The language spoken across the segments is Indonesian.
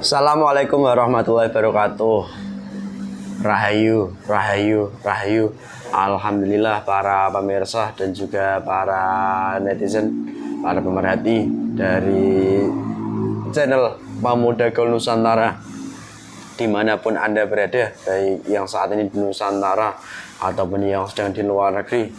Assalamualaikum warahmatullahi wabarakatuh. Rahayu, rahayu, rahayu. Alhamdulillah para pemirsa dan juga para netizen, para pemerhati dari channel Pemuda Gaul Nusantara dimanapun Anda berada, baik yang saat ini di Nusantara ataupun yang sedang di luar negeri.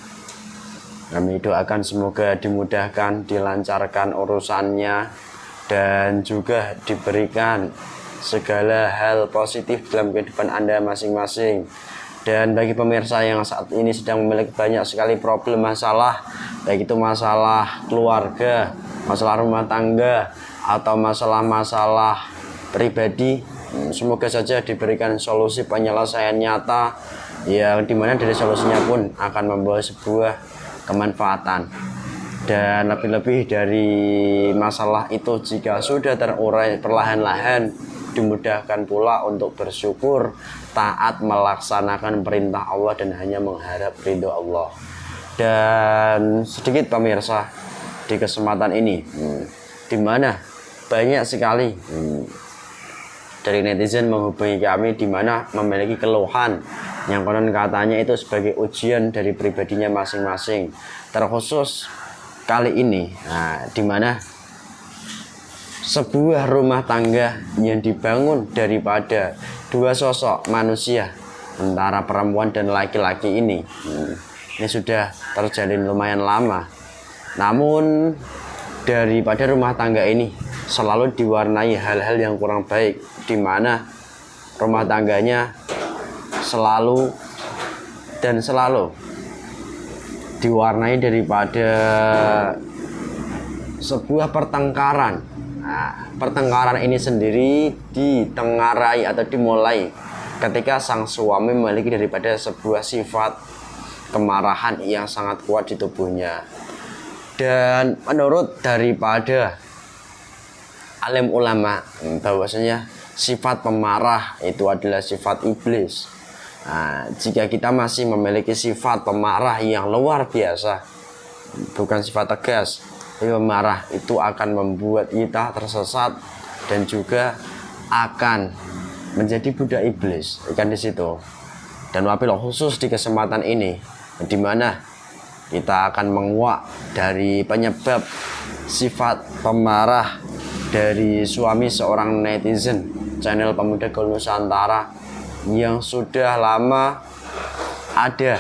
Kami doakan semoga dimudahkan, dilancarkan urusannya, dan juga diberikan segala hal positif dalam kehidupan Anda masing-masing. Dan bagi pemirsa yang saat ini sedang memiliki banyak sekali problem masalah, baik itu masalah keluarga, masalah rumah tangga, atau masalah-masalah pribadi, semoga saja diberikan solusi penyelesaian nyata yang dimana dari solusinya pun akan membawa sebuah kemanfaatan. Dan lebih-lebih dari masalah itu, jika sudah terurai perlahan-lahan, dimudahkan pula untuk bersyukur, taat melaksanakan perintah Allah dan hanya mengharap ridho Allah. Dan sedikit pemirsa, di kesempatan ini dimana banyak sekali dari netizen menghubungi kami, dimana memiliki keluhan yang konon katanya itu sebagai ujian dari pribadinya masing-masing. Terkhusus kali ini, dimana sebuah rumah tangga yang dibangun daripada dua sosok manusia, antara perempuan dan laki-laki ini sudah terjalin lumayan lama. Namun daripada rumah tangga ini selalu diwarnai hal-hal yang kurang baik, dimana rumah tangganya selalu diwarnai daripada sebuah pertengkaran. Pertengkaran ini sendiri ditengarai atau dimulai ketika sang suami memiliki daripada sebuah sifat kemarahan yang sangat kuat di tubuhnya. Dan menurut daripada alim ulama, bahwasanya sifat pemarah itu adalah sifat iblis. Jika kita masih memiliki sifat pemarah yang luar biasa, bukan sifat tegas, tapi pemarah, itu akan membuat kita tersesat dan juga akan menjadi budak iblis ikan di situ. Dan wabil khusus di kesempatan ini, di mana kita akan menguak dari penyebab sifat pemarah dari suami seorang netizen channel Pemuda Gaul Nusantara yang sudah lama ada,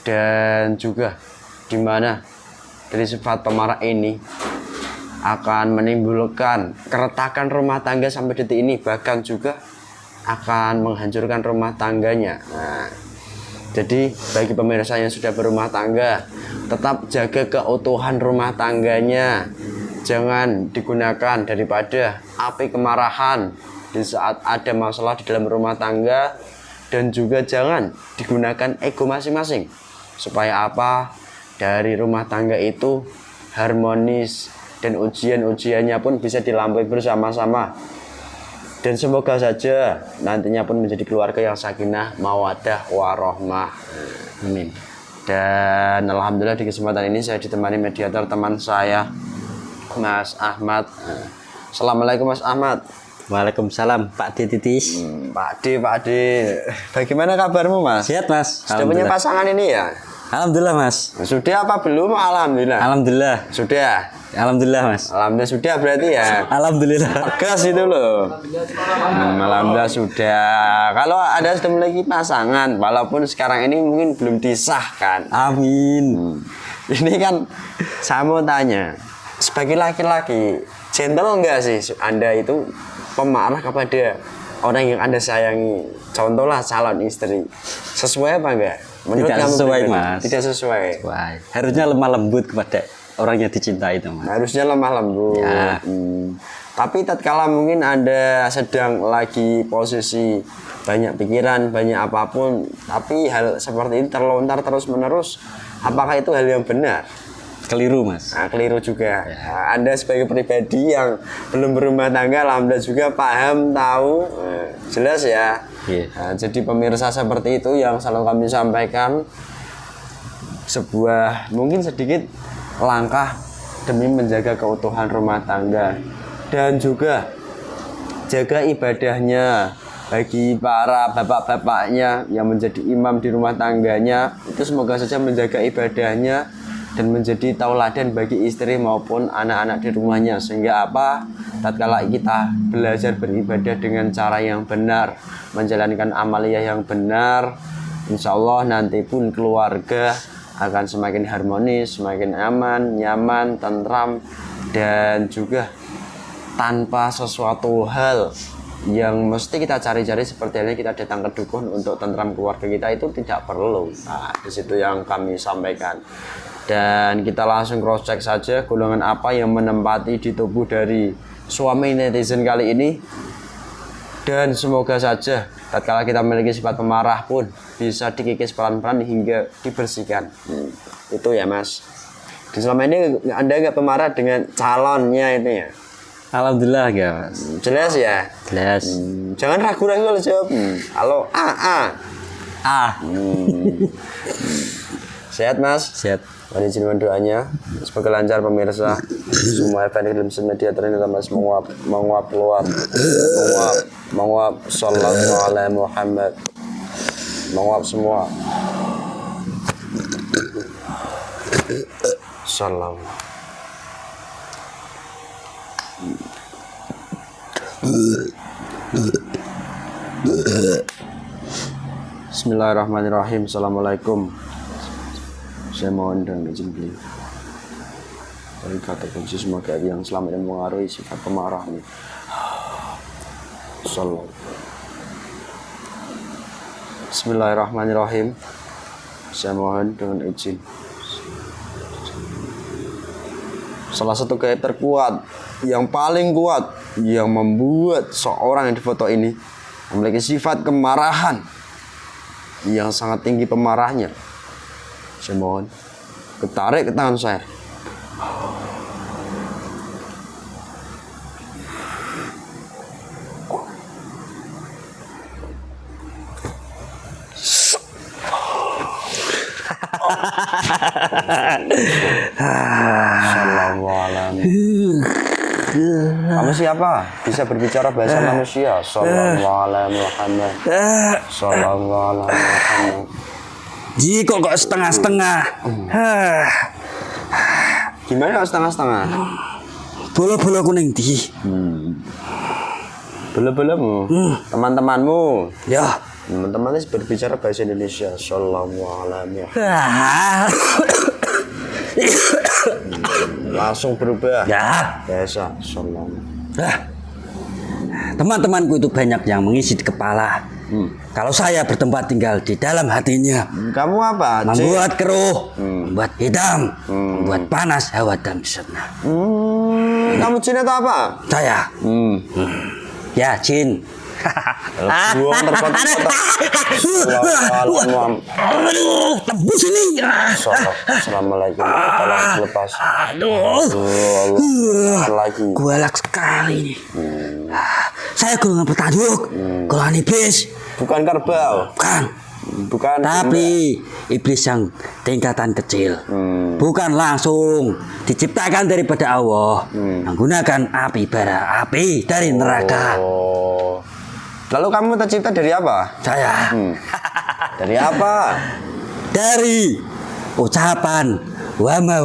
dan juga dimana dari sifat pemarah ini akan menimbulkan keretakan rumah tangga sampai detik ini, bahkan juga akan menghancurkan rumah tangganya. Jadi bagi pemirsa yang sudah berumah tangga, tetap jaga keutuhan rumah tangganya. Jangan digunakan daripada api kemarahan di saat ada masalah di dalam rumah tangga, dan juga jangan digunakan ego masing-masing, supaya apa? Dari rumah tangga itu harmonis dan ujian-ujiannya pun bisa dilampaui bersama-sama. Dan semoga saja nantinya pun menjadi keluarga yang sakinah, mawaddah, warohmah. Amin. Dan alhamdulillah di kesempatan ini saya ditemani mediator teman saya, Mas Ahmad. Assalamualaikum Mas Ahmad. Waalaikumsalam Pak D Titis. Pak D, bagaimana kabarmu Mas? Sehat Mas. Sudah punya pasangan ini ya? Alhamdulillah Mas. Sudah apa belum? Alhamdulillah. Alhamdulillah. Sudah. Alhamdulillah Mas. Alhamdulillah sudah berarti ya. Alhamdulillah. Tegas itu loh. Alhamdulillah sudah. Kalau ada sudah memiliki pasangan, walaupun sekarang ini mungkin belum disahkan. Amin. Ini kan saya mau tanya, sebagai laki-laki, gentle enggak sih Anda itu pemarah kepada orang yang Anda sayangi? Contohlah calon istri. Sesuai apa enggak? Menurut Tidak kamu sesuai pribadi? Mas. Tidak sesuai. Harusnya lemah lembut kepada orang yang dicintai itu Mas. Harusnya lemah lembut. Ya. Tapi tatkala mungkin Anda sedang lagi posisi banyak pikiran, banyak apapun, tapi hal seperti ini terlontar terus-menerus, apakah itu hal yang benar? Keliru Mas. Keliru juga. Anda sebagai pribadi yang belum berumah tangga, alhamdulillah juga paham, tahu, jelas ya. Jadi pemirsa seperti itu yang selalu kami sampaikan, sebuah mungkin sedikit langkah demi menjaga keutuhan rumah tangga, dan juga jaga ibadahnya. Bagi para bapak-bapaknya yang menjadi imam di rumah tangganya, itu semoga saja menjaga ibadahnya dan menjadi tauladan bagi istri maupun anak-anak di rumahnya, sehingga apa, tatkala kita belajar beribadah dengan cara yang benar, menjalankan amaliyah yang benar, insya Allah nanti pun keluarga akan semakin harmonis, semakin aman, nyaman, tentram, dan juga tanpa sesuatu hal yang mesti kita cari-cari seperti halnya kita datang ke dukun untuk tentram keluarga kita, itu tidak perlu. Nah, di situ yang kami sampaikan. Dan kita langsung cross check saja golongan apa yang menempati di tubuh dari suami netizen kali ini. Dan semoga saja tatkala kita memiliki sifat pemarah pun bisa dikikis pelan-pelan hingga dibersihkan. Itu ya Mas. Di selama ini Anda nggak pemarah dengan calonnya ini ya? Alhamdulillah enggak, Mas. Jelas ya? Jelas. Jangan ragu-ragu kalau jawab. Halo, Sehat Mas? Sehat. Mari izin doanya. Semoga lancar pemirsa. Semua event film media ternyata Mas menguap keluar. Menguap sallallahu alaihi Muhammad. Menguap semua. Salam. Bismillahirrahmanirrahim. Assalamualaikum. Saya mohon dan izin beliau dari kata kunci semoga yang selama ini mengaruhi sifat pemarah ini. Salam. Bismillahirrahmanirrahim. Saya mohon dengan izin. Salah satu gaib terkuat, yang paling kuat, yang membuat seorang yang difoto ini memiliki sifat kemarahan yang sangat tinggi pemarahnya. Saya mohon ketarik ke tangan saya. Assalamualaikum. Kamu siapa? Bisa berbicara bahasa manusia. Assalamualaikum. Assalamualaikum. Ji kok setengah-setengah. Gimana kalau setengah-setengah? Bola-bola kuning di. Bola-bolamu, teman-temanmu. Ya. Teman-teman berbicara bahasa Indonesia. Assalamualaikum. Langsung berubah. Ya. Biasa. Salam. Teman-temanku itu banyak yang mengisi di kepala. Kalau saya bertempat tinggal di dalam hatinya. Kamu apa? Membuat keruh, membuat hitam, membuat panas hawa dan sana. Kamu jin atau apa? Saya. Ya, jin. Buang terkotak-kotak. Aduh, tembus ini. Assalamualaikum. Tolong lepas. Aduh. Lagi. Galak sekali nih. Saya golongan petajuk, golongan iblis. Bukan kerbau. Bukan. Tapi iblis yang tingkatan kecil. Bukan langsung diciptakan daripada Allah. Menggunakan api bara, api dari neraka. Lalu kamu tercipta dari apa? Saya. Dari apa? Dari ucapan wama.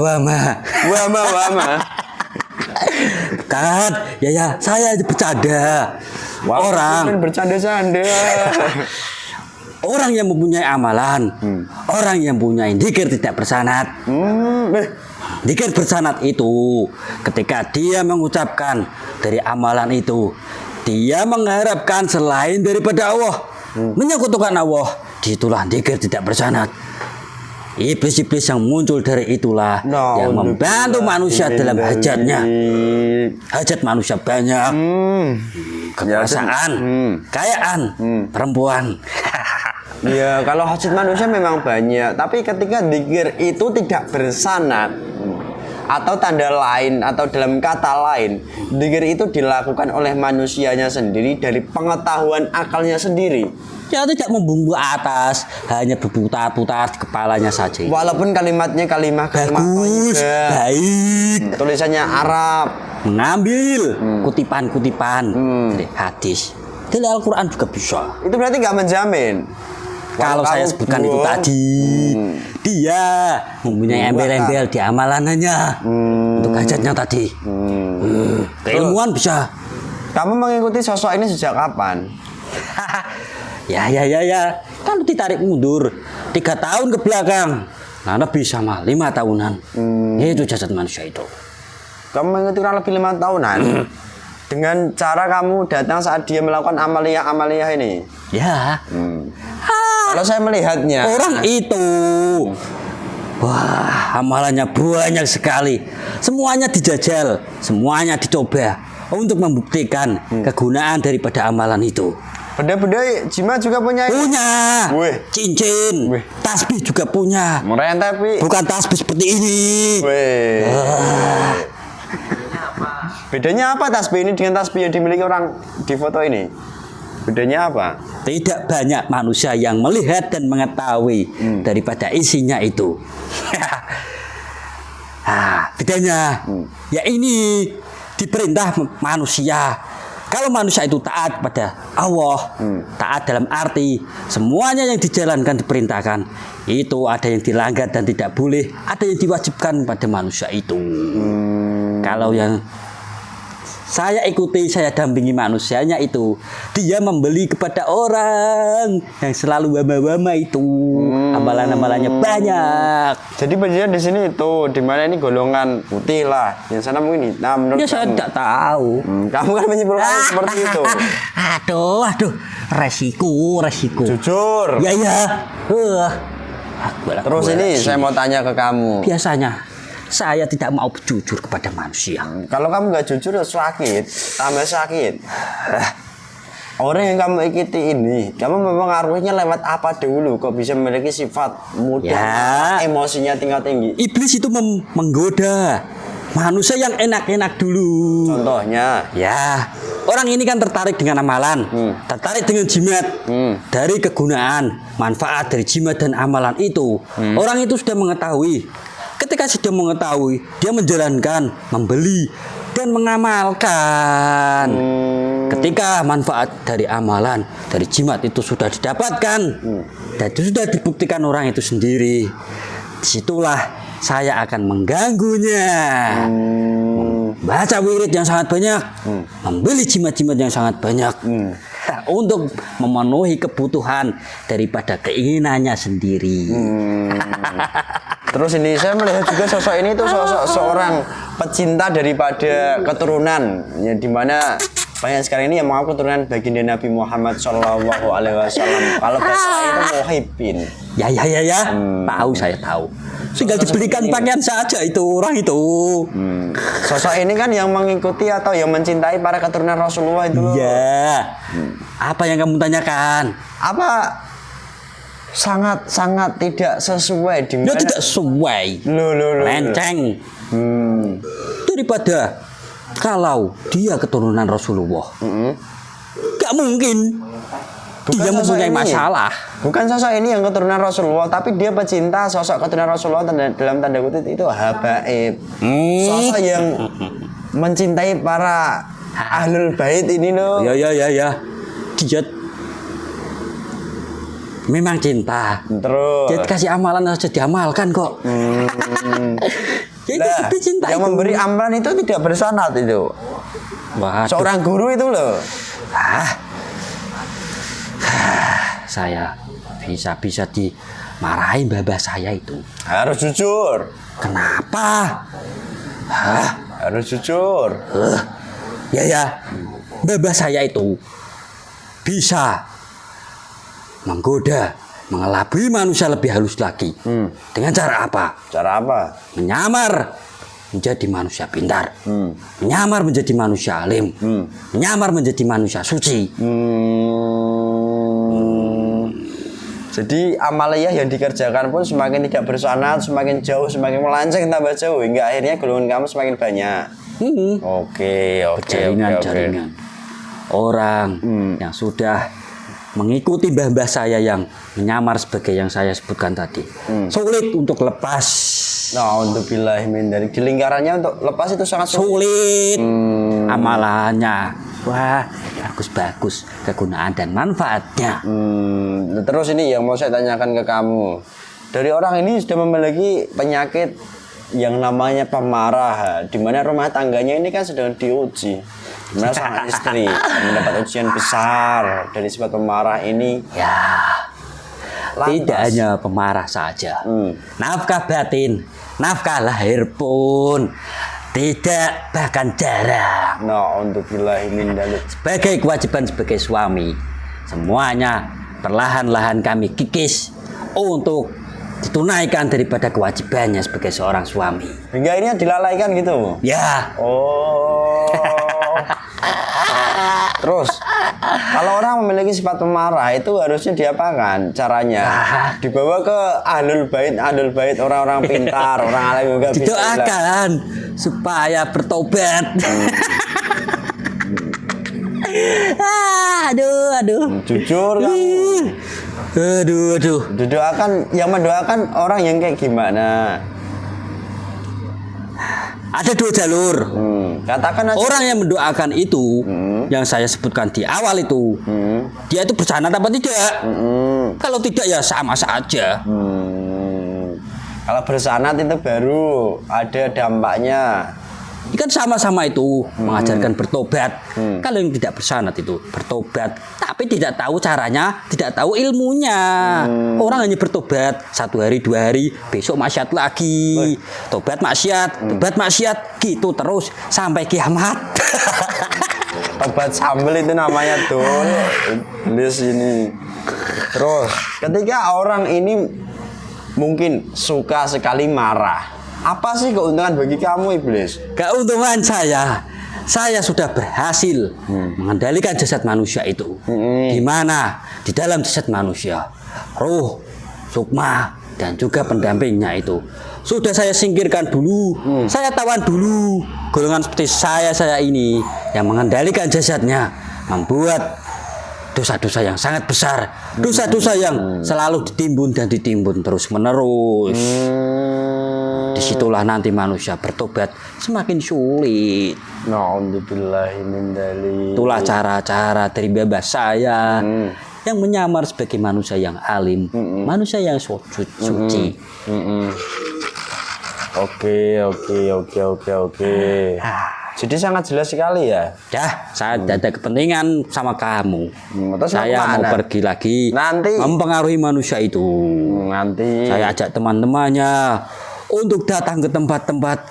Bukan, ya saya bercanda. Orang bercanda-canda. Orang yang mempunyai amalan, orang yang mempunyai dzikir tidak bersanad. Dzikir bersanad itu ketika dia mengucapkan dari amalan itu, dia mengharapkan selain daripada Allah, menyekutukan Allah, disitulah dzikir tidak bersanad. Iblis-iblis yang muncul dari itulah yang membantu manusia dalam hajatnya. Hajat manusia banyak, kekuasaan, kekayaan, perempuan. Ya, kalau hajat manusia memang banyak, tapi ketika dzikir itu tidak bersanad atau tanda lain atau dalam kata lain, dzikir itu dilakukan oleh manusianya sendiri dari pengetahuan akalnya sendiri. Ya tidak membumbu atas, hanya berputar-putar di kepalanya saja. Walaupun kalimatnya kalimat bagus, baik. tulisannya Arab, mengambil kutipan-kutipan dari hadis. Dari Al-Quran juga bisa. Itu berarti nggak menjamin. Kalau saya sebutkan itu bohong, tadi, dia mempunyai embel-embel di amalanannya untuk hajatnya tadi. Keilmuan bisa. Kamu mengikuti sosok ini sejak kapan? Ya. Kalau ditarik mundur 3 tahun ke belakang, nah lebih sama 5 tahunan. Itu jasad manusia itu. Kamu mengikuti kurang lebih 5 tahunan. Dengan cara kamu datang saat dia melakukan amaliyah ini. Ya. Kalau saya melihatnya, Orang itu, wah, amalannya banyak sekali. Semuanya dijajal, semuanya dicoba untuk membuktikan kegunaan daripada amalan itu. beda-beda jimat juga punya. Punya, Wih. cincin, Wih. tasbih juga punya. Meren tapi. Bukan tasbih seperti ini. Wih. Bedanya apa tasbih ini dengan tasbih yang dimiliki orang di foto ini? Bedanya apa? Tidak banyak manusia yang melihat dan mengetahui daripada isinya itu. Bedanya, ya ini diperintah manusia. Kalau manusia itu taat pada Allah, taat dalam arti semuanya yang dijalankan diperintahkan, itu ada yang dilanggar dan tidak boleh, ada yang diwajibkan pada manusia itu. Kalau yang saya ikuti, saya dampingi manusianya itu, dia membeli kepada orang yang selalu wama-wama itu, amalan-amalannya banyak. Jadi bedanya di sini itu, di mana ini golongan putih lah, yang sana mungkin hitam. Menurut Ya saya kamu? tidak tahu. Kamu kan menyimpulkan seperti itu. Aduh, resiko. Jujur. Ya. Terus ini saya mau tanya ke kamu. Biasanya saya tidak mau jujur kepada manusia. Kalau kamu nggak jujur, sakit, tambah sakit. Orang yang kamu ikuti ini, kamu mempengaruhinya lewat apa dulu? Kok bisa memiliki sifat mudah, Ya. emosinya tingkat tinggi? Iblis itu menggoda manusia yang enak-enak dulu. Contohnya, Ya, orang ini kan tertarik dengan amalan, tertarik dengan jimat, dari kegunaan, manfaat dari jimat dan amalan itu. Orang itu sudah mengetahui. Ketika sudah mengetahui, dia menjalankan, membeli, dan mengamalkan. Ketika manfaat dari amalan, dari jimat itu sudah didapatkan, dan itu sudah dibuktikan orang itu sendiri, disitulah saya akan mengganggunya. Baca wirid yang sangat banyak, membeli jimat-jimat yang sangat banyak, untuk memenuhi kebutuhan daripada keinginannya sendiri. terus ini saya melihat juga sosok ini itu sosok seorang pecinta daripada keturunan, ya, dimana banyak sekarang ini yang mengaku keturunan baginda Nabi Muhammad Shallallahu Alaihi Wasallam. Kalau bahasa itu muhibbin. Ya. Tahu, saya tahu. Tinggal dibelikan pakaian saja itu orang itu. Sosok ini kan yang mengikuti atau yang mencintai para keturunan Rasulullah itu. Iya. Apa yang kamu tanyakan? Apa sangat tidak sesuai di Ya mana? tidak sesuai. Loh. Lenceng. Daripada kalau dia keturunan Rasulullah, gak mungkin dia sosok mempunyai ini. masalah. Bukan sosok ini yang keturunan Rasulullah, tapi dia pecinta sosok keturunan Rasulullah dalam tanda kutip itu habaib. Sosok yang mencintai para ahlul bait ini loh. Ya. Dia memang cinta. Terus. Dia kasih amalan saja diamalkan kok. Jadi Nah, dia cinta yang itu. memberi amalan itu tidak bersanad itu. Waduh. Seorang guru itu loh. Saya bisa dimarahin babah saya itu. Harus jujur. Kenapa? Harus jujur. Ya. Babah saya itu bisa menggoda, mengelabui manusia lebih halus lagi. Dengan cara apa? Cara apa? Menyamar menjadi manusia pintar, menyamar menjadi manusia alim, menyamar menjadi manusia suci. Jadi amaliyah yang dikerjakan pun semakin tidak bersanad, semakin jauh, semakin melenceng tambah jauh hingga akhirnya golongan kamu semakin banyak. Oke. Jaringan orang yang sudah mengikuti mbah-mbah saya yang menyamar sebagai yang saya sebutkan tadi, sulit untuk lepas. Nah, untuk dari di lingkarannya untuk lepas itu sangat sulit. Amalannya, wah bagus-bagus kegunaan dan manfaatnya. Terus ini yang mau saya tanyakan ke kamu, dari orang ini sudah memiliki penyakit yang namanya pemarah, di mana rumah tangganya ini kan sedang diuji, di mana sang istri mendapat ujian besar dari sifat pemarah ini. Ya, Lantas. Tidak hanya pemarah saja, nafkah batin, nafkah lahir pun tidak, bahkan jarang. Nah, untuk Sebagai kewajiban sebagai suami, semuanya perlahan-lahan kami kikis untuk ditunaikan daripada kewajibannya sebagai seorang suami. Hingga ini dilalaikan gitu? Ya. Oh. Terus, kalau orang memiliki sifat pemarah itu harusnya diapakan caranya? Dibawa ke ahlul bait orang-orang pintar, orang alim juga bisa. Didoakan supaya bertobat. Aduh. Jujur kamu. Aduh. Yang mendoakan orang yang kayak gimana? Ada 2 jalur. Katakan aja. Orang yang mendoakan itu, yang saya sebutkan di awal itu, dia itu bersanad apa tidak? Kalau tidak ya sama saja. Kalau bersanad itu baru ada dampaknya. Ini kan sama-sama itu mengajarkan bertobat. Kalau yang tidak bersanad itu bertobat, tapi tidak tahu caranya, tidak tahu ilmunya. Orang hanya bertobat 1 hari 2 hari, besok maksiat lagi, tobat maksiat, gitu terus sampai kiamat. Obat sambel itu namanya tuh. Iblis ini. Terus, ketika orang ini mungkin suka sekali marah, apa sih keuntungan bagi kamu, Iblis? Keuntungan saya sudah berhasil mengendalikan jasad manusia itu. Di mana? Di dalam jasad manusia, ruh, sukma, dan juga pendampingnya itu sudah saya singkirkan dulu. Saya tawan dulu golongan seperti saya ini yang mengendalikan jasadnya, membuat dosa-dosa yang sangat besar, dosa-dosa yang selalu ditimbun terus menerus. Disitulah nanti manusia bertobat semakin sulit. Itulah cara-cara dari bebas saya yang menyamar sebagai manusia yang alim, manusia yang suci. Oke. Jadi sangat jelas sekali ya. Saya tidak ada kepentingan sama kamu. Saya mau pergi lagi. Nanti mempengaruhi manusia itu. Nanti saya ajak teman-temannya untuk datang ke tempat-tempat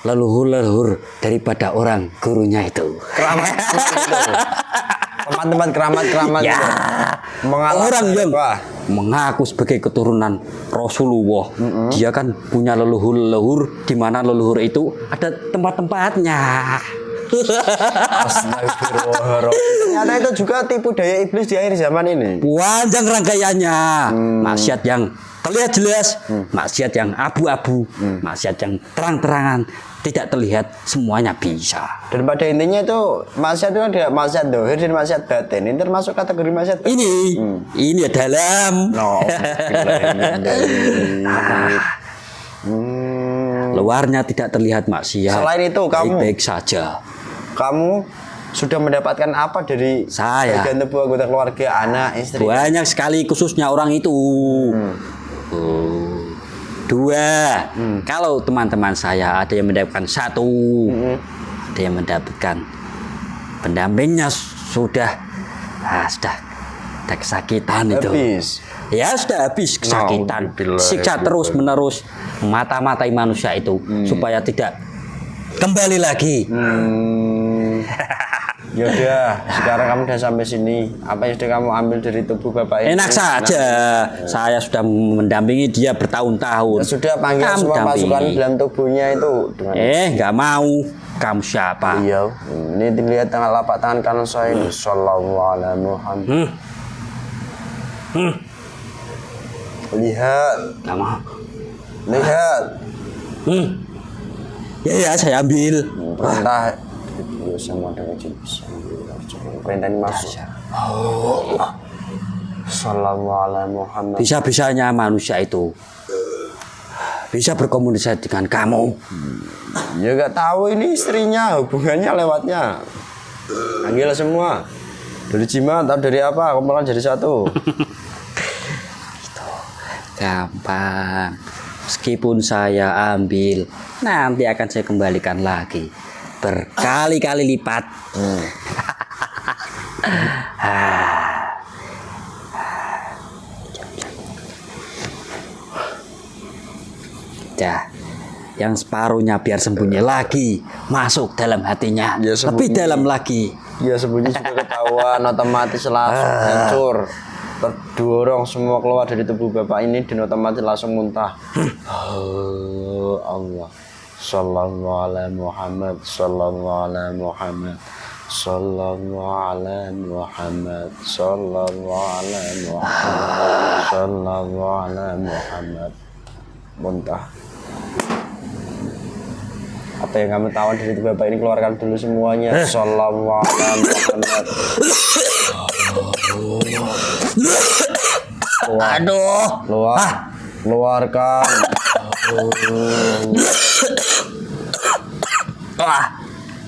leluhur daripada orang gurunya itu. Tempat-tempat keramat ya, orang yang mengaku sebagai keturunan Rasulullah, dia kan punya leluhur di mana leluhur itu ada tempat-tempatnya. Astagfirullahaladzim. Ternyata itu juga tipu daya iblis di akhir zaman ini. Panjang rangkaiannya. Maksiat yang terlihat jelas, maksiat yang abu-abu, maksiat yang terang-terangan, tidak terlihat, semuanya bisa. Dan pada intinya itu maksiat itu ada maksiat dohir dan maksiat batin. Ini termasuk kategori maksiat batin. Ini dalam. Luarnya tidak terlihat maksiat. Selain itu kamu baik saja. Kamu sudah mendapatkan apa dari saya? Bagian tubuh anggota keluarga, anak, istri. Banyak sekali, khususnya orang itu. 2. Kalau teman-teman saya ada yang mendapatkan 1, ada yang mendapatkan pendampingnya sudah kesakitan itu. Ya sudah habis kesakitan, siksa terus menerus, mata-matai manusia itu supaya tidak kembali lagi. Yaudah, sekarang kamu udah sampai sini. Apa yang sudah kamu ambil dari tubuh bapak ini? Enak saja. Saya sudah mendampingi dia bertahun-tahun. Ya sudah, panggil semua pasukan dalam tubuhnya itu. Nggak mau. Kamu siapa? Iya. Ini dilihat lapak tangan kanan saya ini. Sallallahu alaihi Muhammad. Lihat. Lama. Lihat. Ya, saya ambil. Perintah sama dengan jenis. Perintah ini masuk. Sallallahu alaihi Muhammad. Bisa-bisanya manusia itu bisa berkomunikasi dengan kamu? Ya nggak tahu ini istrinya, hubungannya lewatnya. Panggil semua. Dari Jimat atau dari apa? Kumpulan jadi satu. Gampang. Meskipun saya ambil, nanti akan saya kembalikan lagi berkali-kali lipat. Ya, yang separuhnya biar sembunyi lagi masuk dalam hatinya, Ya, lebih sembunyi. dalam lagi. Ya sembunyi sudah ketahuan, otomatis langsung hancur. Terdorong semua keluar dari tubuh bapak ini dan otomatis langsung muntah. Oh, Allah. Sallallahu alaihi Muhammad, sallallahu alaihi Muhammad, sallallahu alaihi Muhammad, sallallahu alaihi Muhammad, sallallahu alaihi Muhammad. Muntah. Apa yang kamu tahu dari tubuh bapak ini keluarkan dulu semuanya. Sallallahu alaihi Muhammad. Aduh. Keluarkan.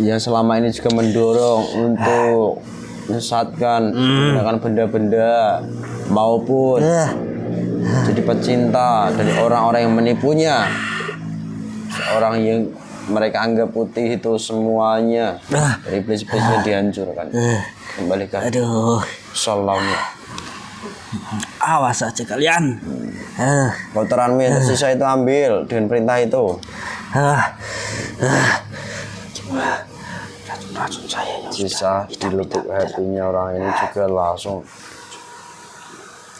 Yang selama ini juga mendorong untuk menyesatkan menggunakan benda-benda maupun jadi pecinta dari orang-orang yang menipunya, seorang yang mereka anggap putih itu semuanya dari iblis-iblisnya dihancurkan, kembalikan. Aduh. Salam. Awas aja kalian. Kotoranmu yang tersisa itu ambil dengan perintah itu. Racun saya yang Bisa di lubuk hatinya orang ini juga langsung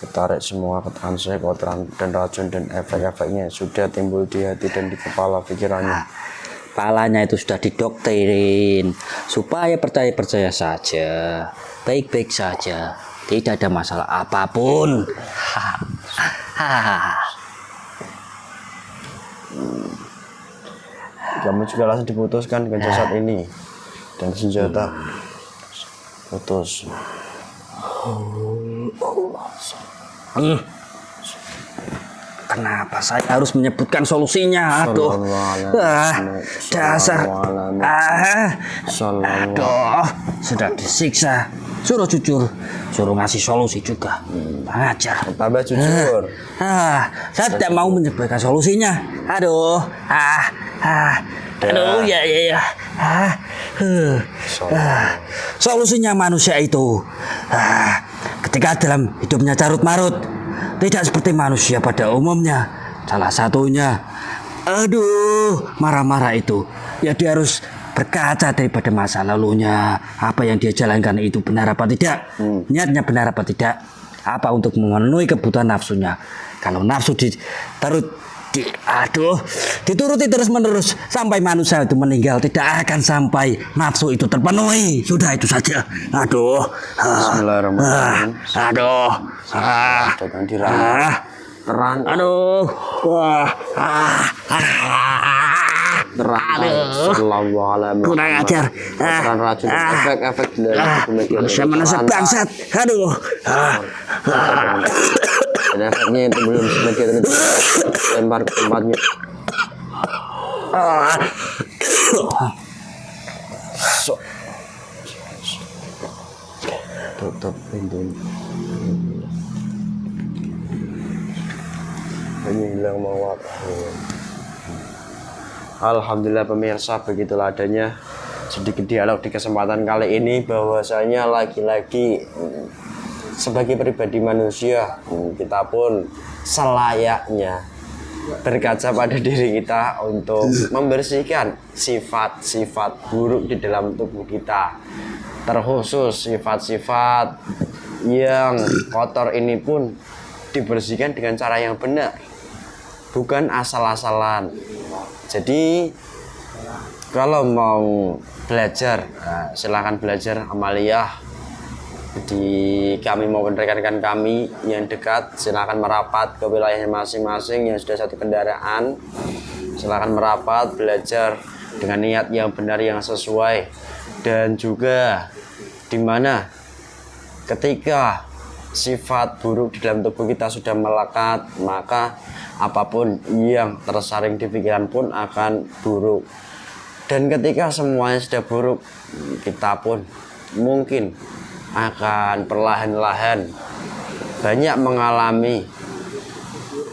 ketarik semua keterangan saya, kotoran dan racun dan efek-efeknya sudah timbul di hati dan di kepala pikirannya. kepalanya itu sudah didoktrin supaya percaya-percaya saja, baik-baik saja, tidak ada masalah apapun. Kamu juga langsung diputuskan dengan jasad ini dan senjata. Putus. Kenapa saya harus menyebutkan solusinya? Aduh, dasar. Aduh, sudah disiksa. Suruh jujur, suruh ngasih solusi juga. Ajar. Tambah jujur. Saya tidak mau menyebutkan solusinya. Aduh, aduh, ya. Solusinya manusia itu, ketika dalam hidupnya carut-marut, tidak seperti manusia pada umumnya. Salah satunya, marah-marah itu, ya dia harus berkaca daripada masa lalunya. Apa yang dia jalankan itu benar apa tidak? Niatnya benar apa tidak? Apa untuk memenuhi kebutuhan nafsunya? Kalau nafsu dituruti terus-menerus sampai manusia itu meninggal, tidak akan sampai nafsu itu terpenuhi. Sudah itu saja. Bismillahirrahmanirrahim. Datang di terang. Terang. Kurang ajar. Terang racun efek-efek Manusia bangsat. dan efeknya itu belum sebagian itu lempar ke tempatnya. Tutup pintunya. Ini hilang mawar. Alhamdulillah pemirsa, begitulah adanya sedikit dialog di kesempatan kali ini, bahwasanya lagi-lagi sebagai pribadi manusia kita pun selayaknya berkaca pada diri kita untuk membersihkan sifat-sifat buruk di dalam tubuh kita, terkhusus sifat-sifat yang kotor ini pun dibersihkan dengan cara yang benar, bukan asal-asalan. Jadi kalau mau belajar, silakan belajar amaliyah di kami maupun rekan-rekan kami yang dekat. Silakan merapat ke wilayahnya masing-masing yang sudah satu kendaraan. Silakan merapat belajar dengan niat yang benar yang sesuai, dan juga di mana ketika sifat buruk di dalam tubuh kita sudah melekat, maka apapun yang tersaring di pikiran pun akan buruk. Dan ketika semuanya sudah buruk, kita pun mungkin akan perlahan-lahan banyak mengalami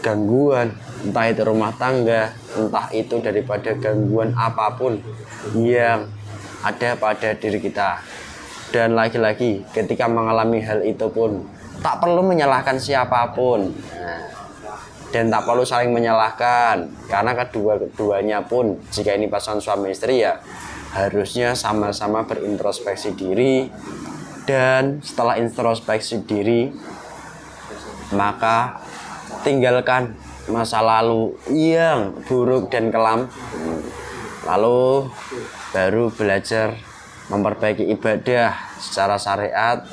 gangguan, entah itu rumah tangga, entah itu daripada gangguan apapun yang ada pada diri kita. Dan lagi-lagi ketika mengalami hal itu pun tak perlu menyalahkan siapapun, dan tak perlu saling menyalahkan, karena keduanya pun jika ini pasangan suami istri ya harusnya sama-sama berintrospeksi diri. Dan setelah introspeksi diri, maka tinggalkan masa lalu yang buruk dan kelam, lalu baru belajar memperbaiki ibadah secara syariat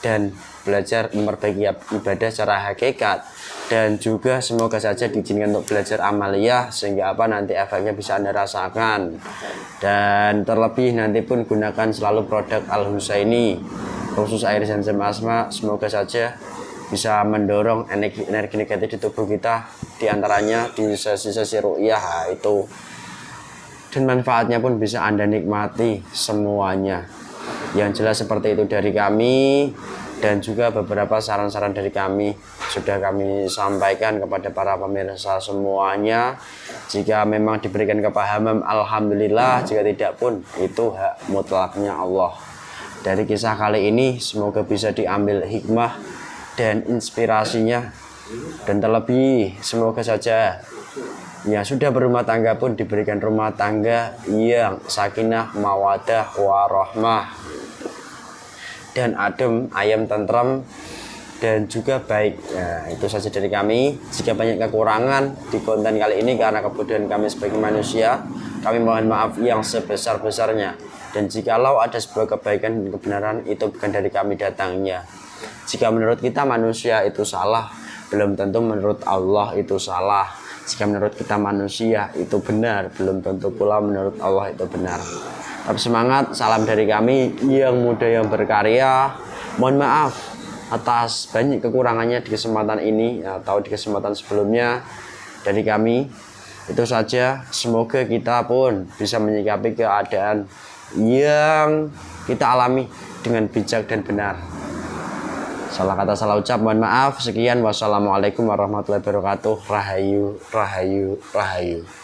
dan belajar memperbaiki ibadah secara hakikat. Dan juga semoga saja diizinkan untuk belajar amaliyah, sehingga nanti efeknya bisa Anda rasakan. Dan terlebih nanti pun gunakan selalu produk Al-Husaini khusus air Zamzam Asma. Semoga saja bisa mendorong energi negatif di tubuh kita, diantaranya di sesi-sesi ru'yah itu. Dan manfaatnya pun bisa Anda nikmati semuanya. Yang jelas seperti itu dari kami, dan juga beberapa saran-saran dari kami sudah kami sampaikan kepada para pemirsa semuanya. Jika memang diberikan kepahaman, alhamdulillah. Jika tidak pun itu hak mutlaknya Allah. Dari kisah kali ini semoga bisa diambil hikmah dan inspirasinya. Dan terlebih semoga saja yang sudah berumah tangga pun diberikan rumah tangga yang sakinah, mawadah, warahmah, dan adem, ayam, tentram, dan juga baik. Nah, itu saja dari kami. Jika banyak kekurangan di konten kali ini karena kebutuhan kami sebagai manusia, kami mohon maaf yang sebesar-besarnya. Dan jikalau ada sebuah kebaikan dan kebenaran, itu bukan dari kami datangnya. Jika menurut kita manusia itu salah, belum tentu menurut Allah itu salah. Jika menurut kita manusia itu benar, belum tentu pula menurut Allah itu benar. Tetap semangat, salam dari kami yang muda yang berkarya. Mohon maaf atas banyak kekurangannya di kesempatan ini atau di kesempatan sebelumnya dari kami. Itu saja, semoga kita pun bisa menyikapi keadaan yang kita alami dengan bijak dan benar. Salah kata, salah ucap, mohon maaf. Sekian, wassalamualaikum warahmatullahi wabarakatuh. Rahayu, rahayu, rahayu.